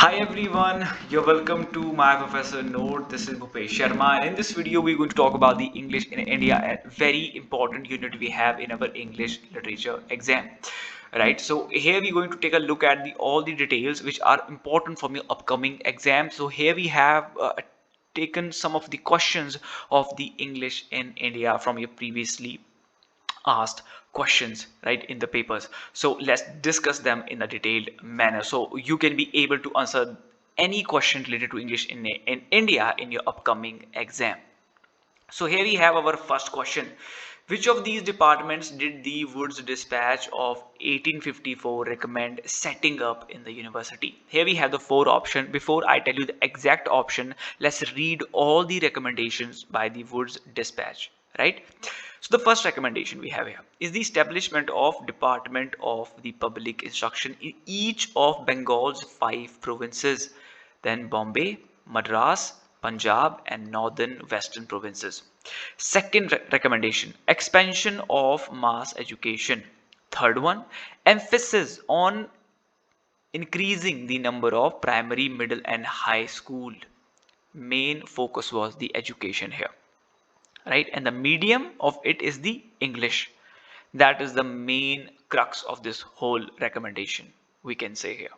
Hi everyone, you're welcome to my professor note. This is Bhupesh Sharma, and in this video we're going to talk about the English in India, a very important unit we have in our English literature exam. Right, so here we're going to take a look at all the details which are important from your upcoming exam. So here we have taken some of the questions of the English in India from your previously asked questions, right, in the papers. So let's discuss them in a detailed manner so you can be able to answer any question related to English in India in your upcoming exam. So here we have our first question. Which of these departments did the Woods Dispatch of 1854 recommend setting up in the university? Here we have the four options. Before I tell you the exact option, let's read all the recommendations by the Woods Dispatch, right? So the first recommendation we have here is the establishment of Department of the Public Instruction in each of Bengal's 5 provinces, then Bombay, Madras, Punjab, and northern western provinces. Second recommendation, expansion of mass education. Third one, emphasis on increasing the number of primary, middle, and high school. Main focus was the education here, right? And the medium of it is the English. That is the main crux of this whole recommendation, we can say here.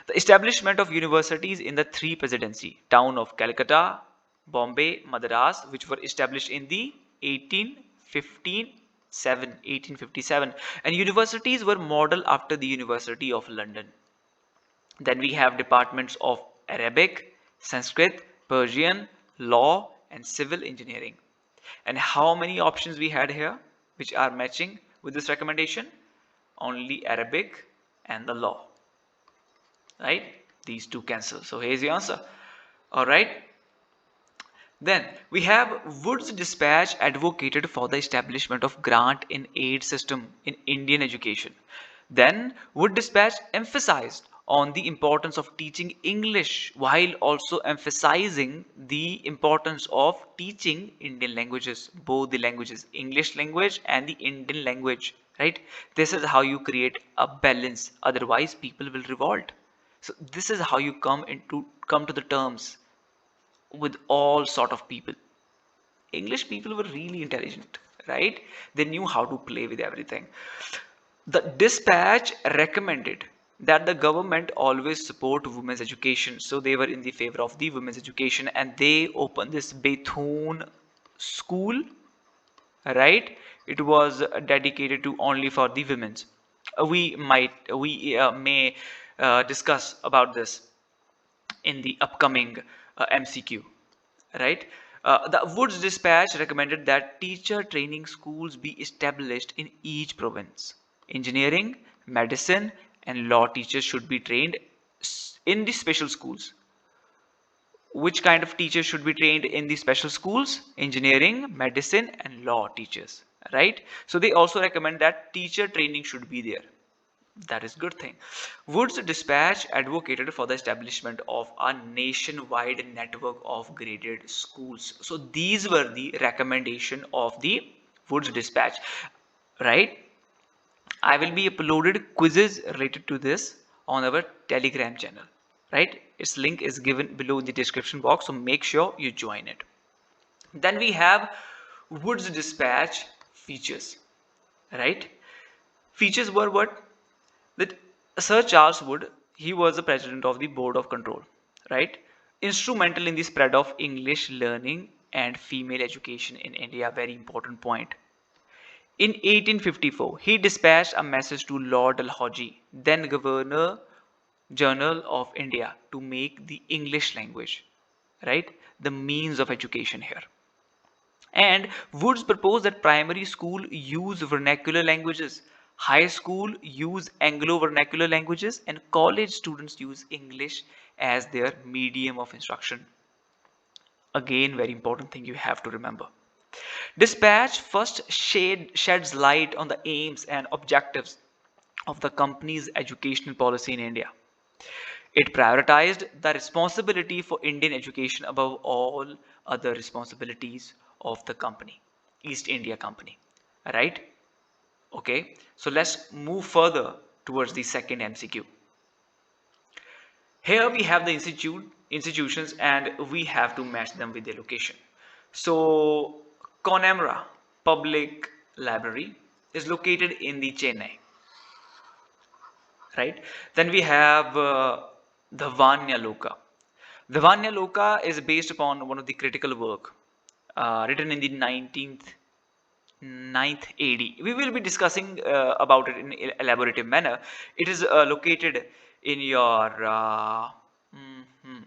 The establishment of universities in the three presidency town of Calcutta, Bombay, Madras, which were established in the 1857, and universities were modeled after the University of London. Then we have departments of Arabic, Sanskrit, Persian, law, and civil engineering. And how many options we had here which are matching with this recommendation? Only Arabic and the law, right? These two cancel. So here's the answer. All right. Then we have Wood's Dispatch advocated for the establishment of grant in aid system in Indian education. Then Wood Dispatch emphasized on the importance of teaching English while also emphasizing the importance of teaching Indian languages, both the languages, English language and the Indian language, right? This is how you create a balance. Otherwise, people will revolt. So this is how you come to the terms with all sort of people. English people were really intelligent, right? They knew how to play with everything. The dispatch recommended that the government always support women's education, so they were in the favor of the women's education, and they opened this Bethune school, right? It was dedicated to only for the women's. We may discuss about this in the upcoming MCQ, right? The Woods Dispatch recommended that teacher training schools be established in each province. Engineering, medicine, and law teachers should be trained in the special schools. Which kind of teachers should be trained in the special schools? Engineering, medicine, and law teachers, right? So they also recommend that teacher training should be there. That is good thing. Wood's Dispatch advocated for the establishment of a nationwide network of graded schools. So these were the recommendation of the Wood's Dispatch, right? I will be uploaded quizzes related to this on our Telegram channel, right? Its link is given below in the description box, so make sure you join it. Then we have Wood's Dispatch features, right? Features were what? That Sir Charles Wood, he was the president of the Board of Control, right? Instrumental in the spread of English learning and female education in India. Very important point. In 1854, he dispatched a message to Lord Dalhousie, then Governor General of India, to make the English language, right, the means of education here. And Woods proposed that primary school use vernacular languages, high school use Anglo vernacular languages, and college students use English as their medium of instruction. Again, very important thing you have to remember. Dispatch first sheds light on the aims and objectives of the company's educational policy in India. It prioritized the responsibility for Indian education above all other responsibilities of the company, East India Company. Right? Okay, so let's move further towards the second MCQ. Here we have the institutions and we have to match them with their location. So Connemara Public Library is located in the Chennai, right? Then we have the Vanya Loka. The Vanya Loka is based upon one of the critical work written in the 9th AD. We will be discussing about it in elaborative manner. It is located in your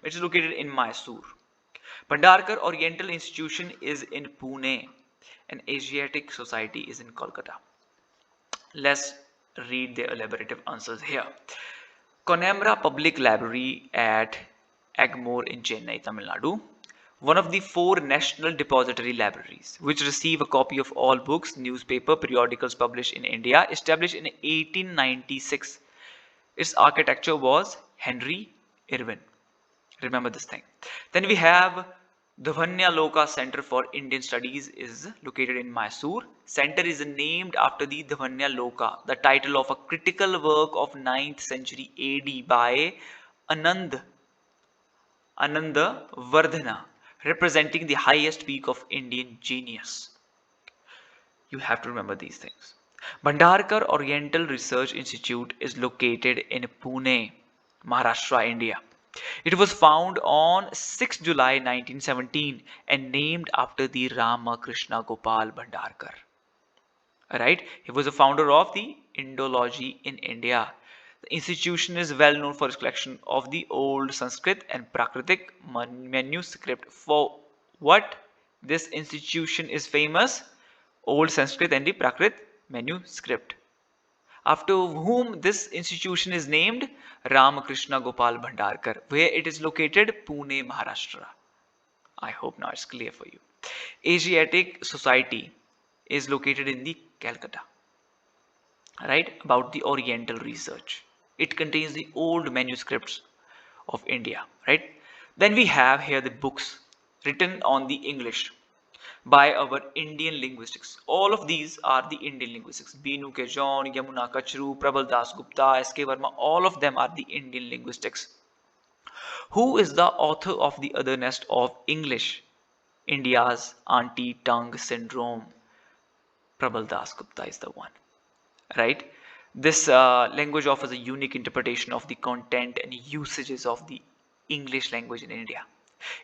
it is located in Mysore. Bhandarkar Oriental Institution is in Pune, and Asiatic Society is in Kolkata. Let's read the elaborative answers here. Connemara Public Library at Egmore in Chennai, Tamil Nadu, one of the 4 national depository libraries, which receive a copy of all books, newspaper, periodicals published in India, established in 1896. Its architecture was Henry Irwin. Remember this thing. Then we have the Vanya Loka Center for Indian Studies is located in Mysore. Center is named after the Dhavanya Loka, the title of a critical work of 9th century AD by Anand Vardhana, representing the highest peak of Indian genius. You have to remember these things. Bhandarkar Oriental Research Institute is located in Pune, Maharashtra, India. It was founded on 6 July 1917 and named after the Ramakrishna Gopal Bhandarkar. Right? He was the founder of the Indology in India. The institution is well known for its collection of the old Sanskrit and Prakritic manuscript. For what this institution is famous? Old Sanskrit and the Prakrit manuscript. After whom this institution is named? Ramakrishna Gopal Bhandarkar. Where it is located? Pune, Maharashtra. I hope now it's clear for you. Asiatic Society is located in the Calcutta. Right? About the Oriental research. It contains the old manuscripts of India. Right? Then we have here the books written on the English by our Indian linguistics. All of these are the Indian linguistics. Binu K. John, Yamuna Kachru, Prabal Das Gupta, S.K. Verma, all of them are the Indian linguistics. Who is the author of The Other Nest of English? India's anti-tongue syndrome. Prabal Das Gupta is the one. Right? This language offers a unique interpretation of the content and usages of the English language in India.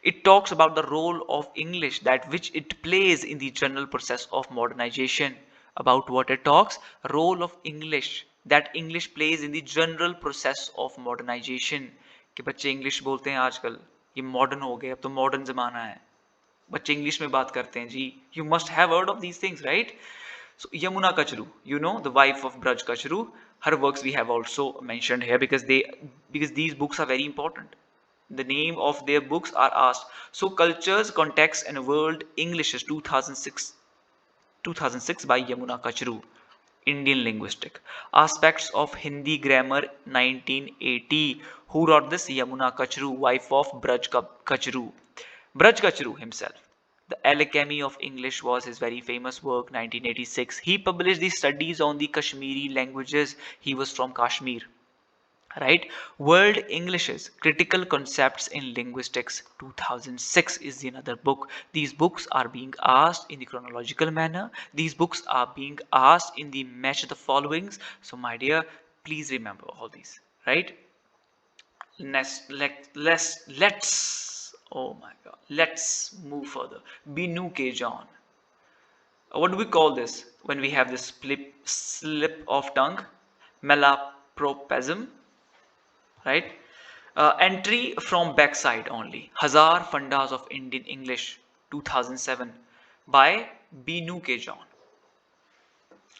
It talks about the role of English, that which it plays in the general process of modernization. About what it talks? Role of English, that English plays in the general process of modernization. कि बच्चे English बोलते हैं आजकल, ये modern हो गए, अब तो मॉडर्न जमाना है, बच्चे इंग्लिश में बात करते हैं जी. You must have heard of these things, right? So Yamuna Kachru, you know, the wife of Braj Kachru, her works we have also mentioned here because these books are very important. The name of their books are asked. So Cultures, Contexts and World English is 2006 by Yamuna Kachru. Indian Linguistic. Aspects of Hindi Grammar 1980. Who wrote this? Yamuna Kachru, wife of Braj Kachru. Braj Kachru himself. The Alchemy of English was his very famous work, 1986. He published the studies on the Kashmiri languages. He was from Kashmir. Right? World Englishes, Critical Concepts in Linguistics, 2006 is the another book. These books are being asked in the chronological manner. These books are being asked in the match the followings. So my dear, please remember all these. Right? Let's oh my god, let's move further. Binu K. John. What do we call this when we have this slip of tongue? Malapropism. Right? Entry from backside only. Hazar Fundas of Indian English, 2007 by Binu K. John.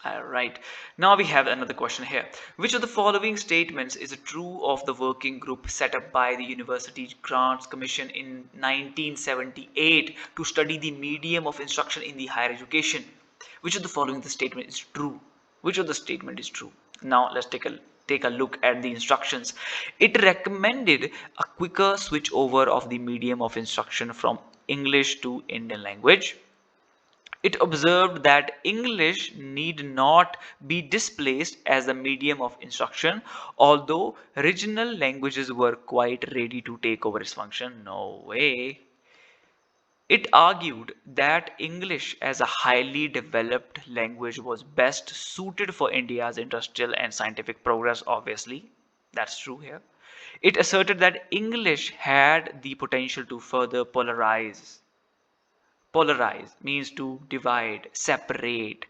Alright, now we have another question here. Which of the following statements is true of the working group set up by the University Grants Commission in 1978 to study the medium of instruction in the higher education? Which of the following the statement is true? Which of the statement is true? Now let's take a look at the instructions. It recommended a quicker switch over of the medium of instruction from English to Indian language. It observed that English need not be displaced as a medium of instruction, although regional languages were quite ready to take over its function. No way. It argued that English as a highly developed language was best suited for India's industrial and scientific progress, obviously. That's true here. It asserted that English had the potential to further polarize means to divide, separate,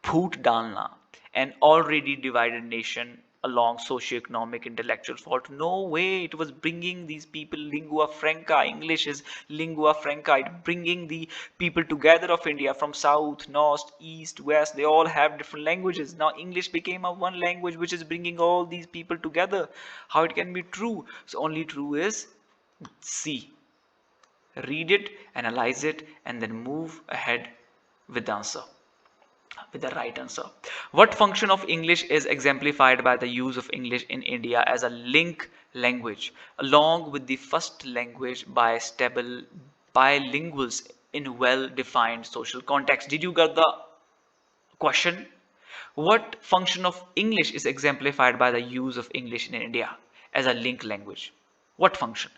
put dalna, an already divided nation along socio-economic intellectual fault. No way. It was bringing these people lingua franca. English is lingua franca. It bringing the people together of India from south, north, east, west. They all have different languages. Now English became a one language which is bringing all these people together. How it can be true? So only true is C. Read it, analyze it, and then move ahead with the answer, with the right answer. What function of English is exemplified by the use of English in India as a link language, along with the first language by stable bilinguals in well-defined social context? Did you get the question? What function of English is exemplified by the use of English in India as a link language? What function?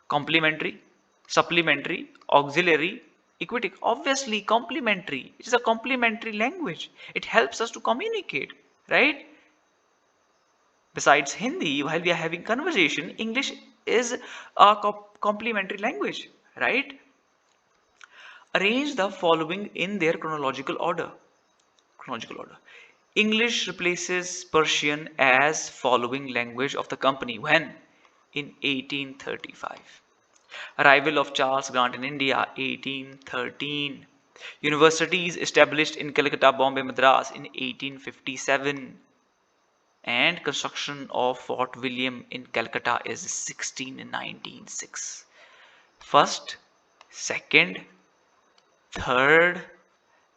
Complementary, supplementary, auxiliary, equitic? Obviously, complementary. It is a complementary language. It helps us to communicate, right? Besides Hindi, while we are having conversation, English is a complementary language, right? Arrange the following in their chronological order. English replaces Persian as following language of the company when? In 1835. Arrival of Charles Grant in India, 1813. Universities established in Calcutta, Bombay, Madras in 1857. And construction of Fort William in Calcutta is 1696. First, second, third,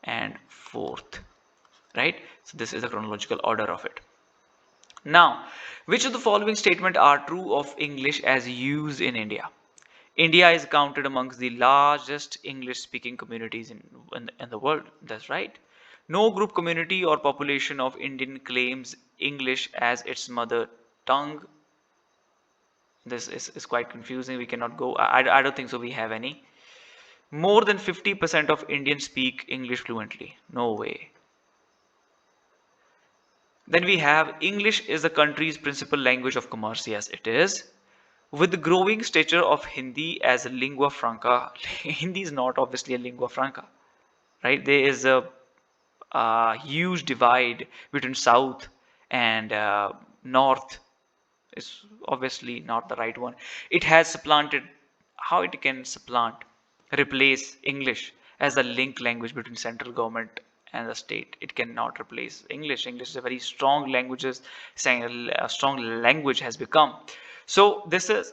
and fourth. Right? So this is the chronological order of it. Now, which of the following statements are true of English as used in India? India is counted amongst the largest English speaking communities in the world. That's right. No group, community, or population of Indian claims English as its mother tongue. This is quite confusing. We cannot go. I don't think so. We have any. More than 50% of Indians speak English fluently. No way. Then we have English is the country's principal language of commerce. Yes, it is. With the growing stature of Hindi as a lingua franca, Hindi is not obviously a lingua franca, right? There is a huge divide between South and North. Is obviously not the right one. It has supplanted. How it can supplant, replace English as a link language between central government and the state? It cannot replace English. English is a very strong languages, saying a strong language has become. So this is,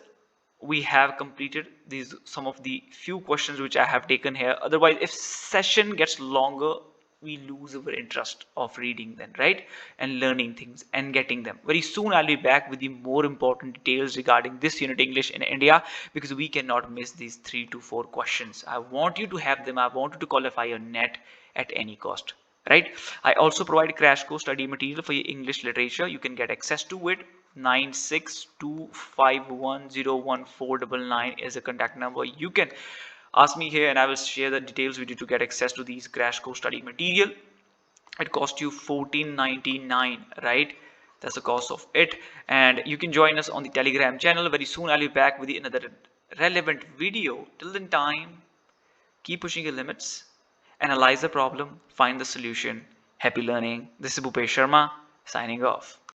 we have completed these some of the few questions which I have taken here. Otherwise, if session gets longer, we lose our interest of reading them, right? And learning things and getting them. Very soon I'll be back with the more important details regarding this unit English in India, because we cannot miss these 3 to 4 questions. I want you to have them. I want you to qualify your net at any cost, right? I also provide crash course study material for your English literature. You can get access to it. 9625101499 is a contact number. You can ask me here and I will share the details with you to get access to these crash course study material. It costs you $14.99, right? That's the cost of it. And you can join us on the Telegram channel. Very soon I'll be back with another relevant video. Till then time, keep pushing your limits, analyze the problem, find the solution. Happy learning. This is Bhupesh Sharma signing off.